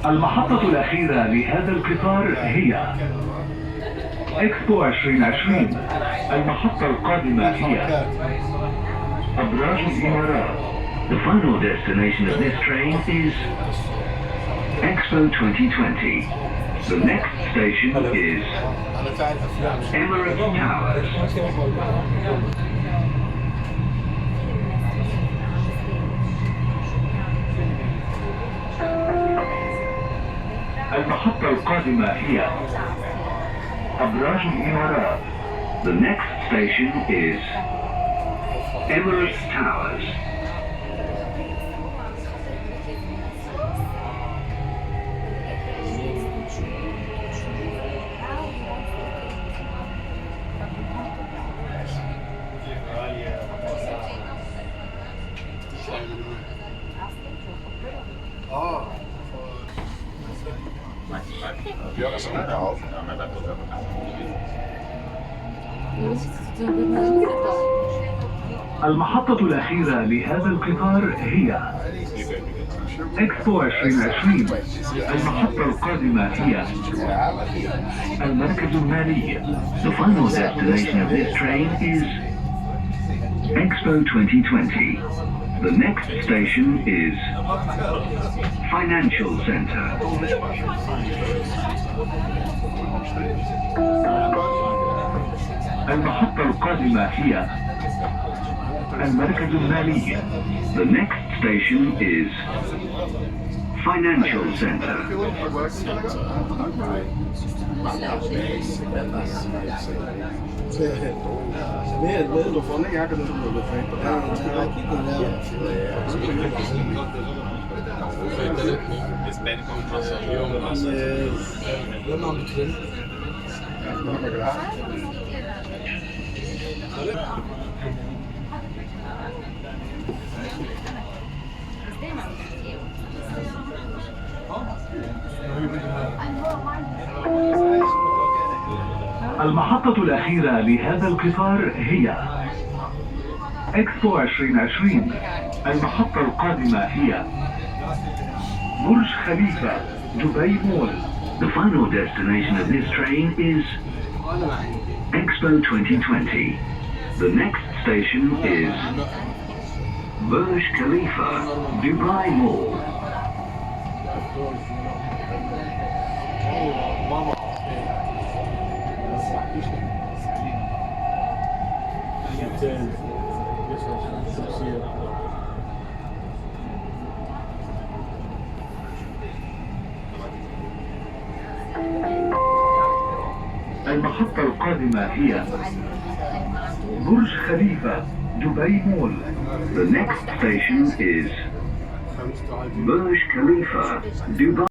المحطة الأخيرة لهذا القطار هي إكسبو 2020. المحطة القادمة هي أبراج الإمارات. The final destination of this train is Expo 2020. The next station is Emirates Towers. المحطة القادمة هي أبراج الإمارات. The next station is Emirates Towers. المحطة الأخيرة لهذا القطار هي إكسبو 2020. المحطة القادمة هي المركز المالي. The final destination of this train is Expo 2020. The next station is Financial Center. المحطة القادمة هي المركز المالي. The next station is Financial Center. المحطة الأخيرة لهذا القطار هي إكسبو 2020. المحطة القادمة هي برج خليفة دبي مول. The final destination of this train is Expo 2020. The next station is Burj Khalifa, Dubai Mall. المحطة القادمة هي برج خليفة دبي مول. The next station is Burj Khalifa, Dubai.